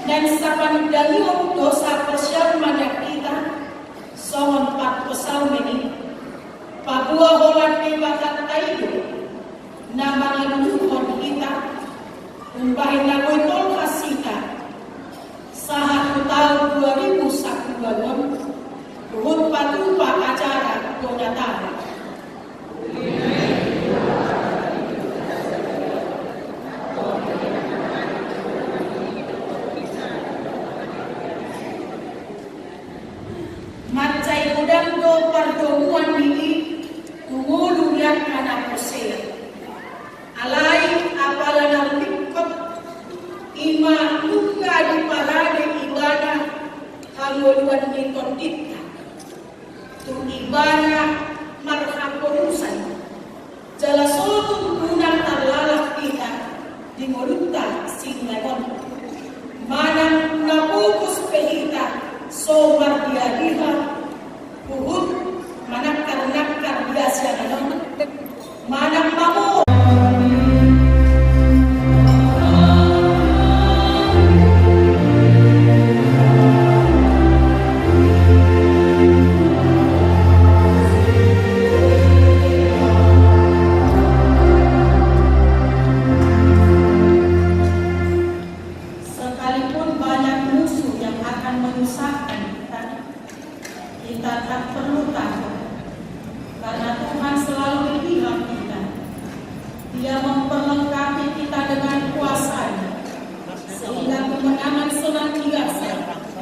dan sa panagdaliong dosa persyang kita songon pat pesaw meni pabuah holat pibakat tayo na mga luhod kita umbahin na ko'y kasita sa hatutaw 2010 ruhut patupa acara donatara. Macay udang do pertemuan ini tumuluyan anak Hosea. Alay apala ng likot ima luka di parade ibana kanguluan ni Tondita. Tung ibana marhaporusan. Jalasotong unang talalak kita di ngolunta signagon. Manang napukus pehita so mardiadiha puhut manakar-nakar biasa nanon manang mamu sekalipun banyak musuh yang akan menyusahkan kita tak perlu takut karena Tuhan selalu di pihak kita. Dia memperlengkapi kita dengan kuasa-Nya sehingga kemenangan senantiasa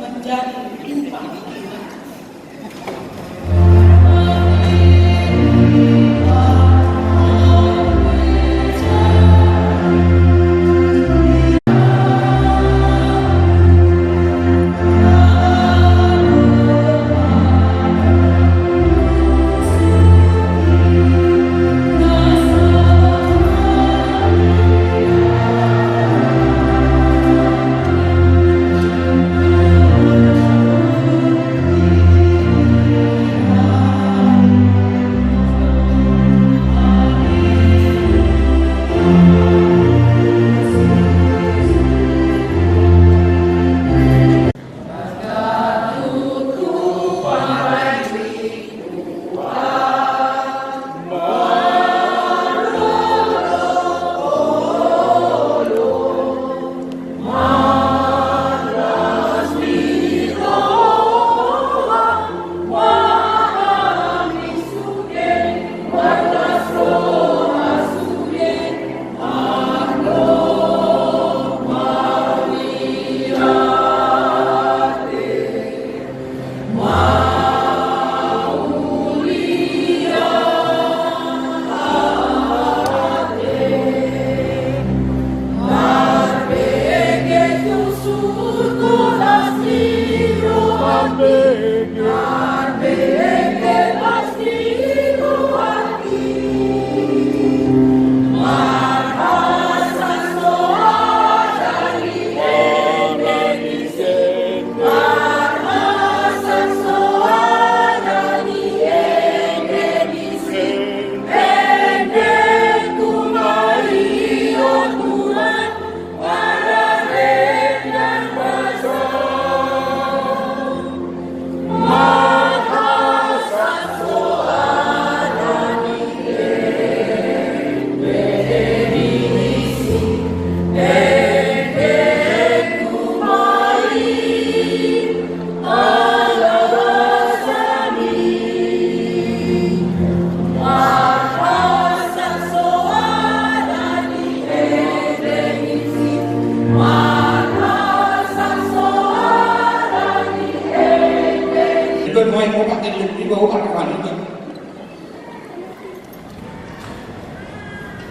menjadi limpah kita.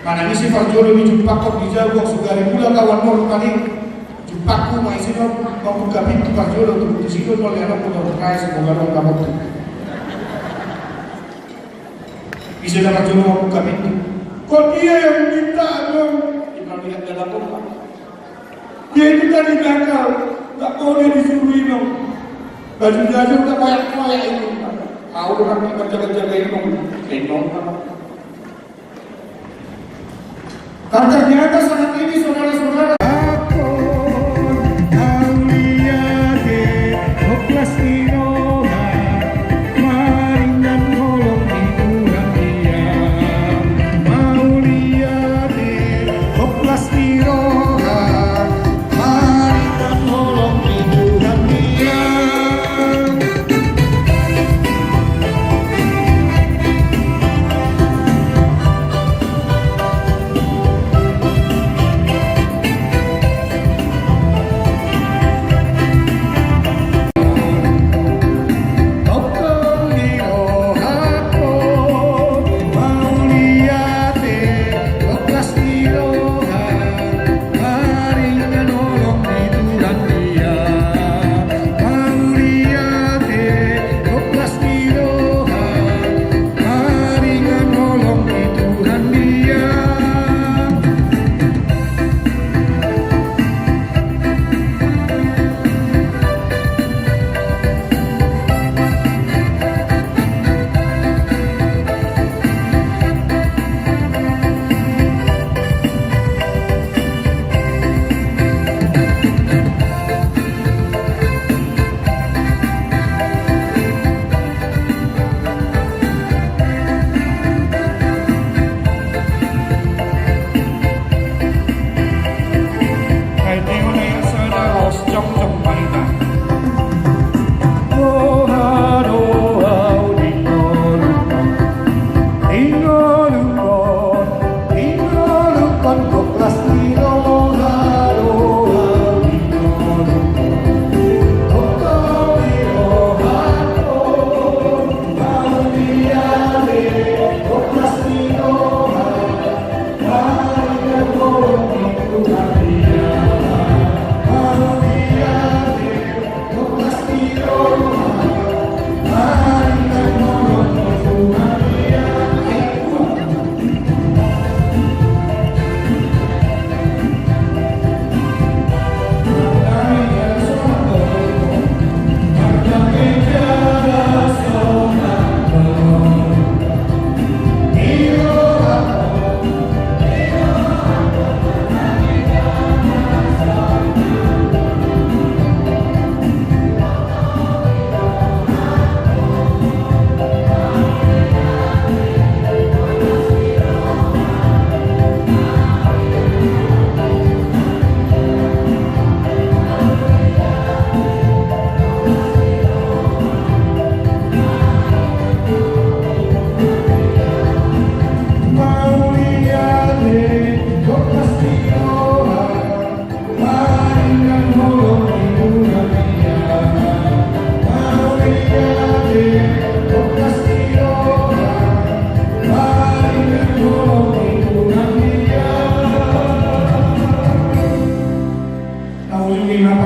Karena isi farjolo ni jumpa di jago sugari pula kawan mor kali jumpa ku mai sino kamu kami tu farjolo tu di sino no le anak punya kai semoga orang kamu tu bisa dapat farjolo kami tu kau dia yang minta dong kita lihat dalam rumah dia itu tadi gagal tak boleh disuruh dong baju baju tak banyak itu tahu orang yang kerja-kerja itu karena ternyata saat ini saudara-saudara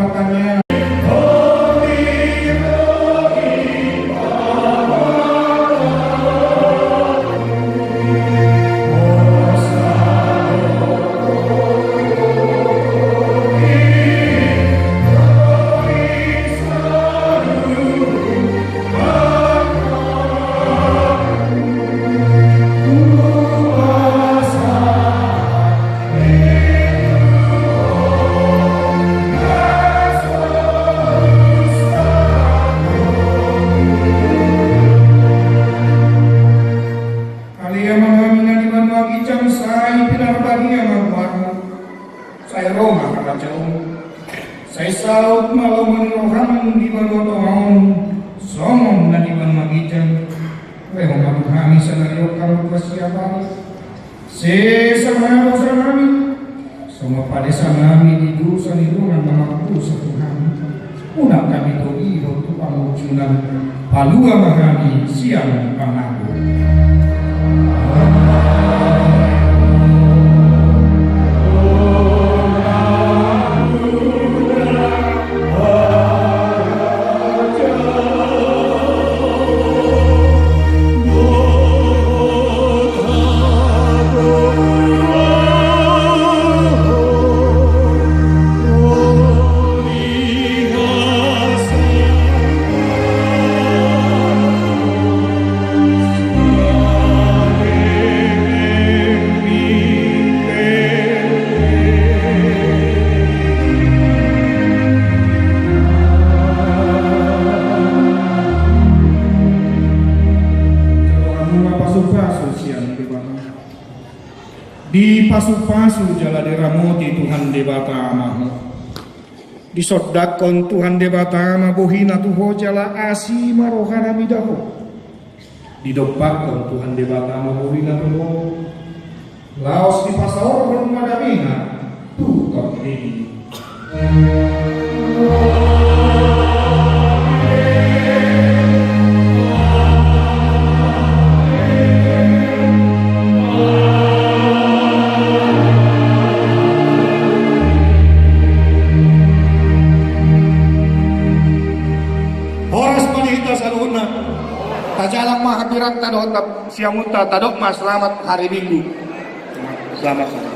keselamatannya. Saya Roma Kakacau, saya saut malau menolohan di bawah tohon, somong na di bawah magijan, leho kami sanayo kamu persiapan, sama kami, semua pada kami di dosa di ruang namaku satu kami, udah kami togi untuk pamujunan, palua kami siang panaku. Di pasu-pasu jala diramoti Tuhan Debata Amahu. Di sodakon Tuhan Debata Amabuhina tuho jala asi marohana midaho. Di dopakon Tuhan Debata Amabuhina tuho. Laos di pasawar belum madamina tuh ini. Tajalak mahabiran tadot siang muta tadok mas selamat hari Minggu. Selamat.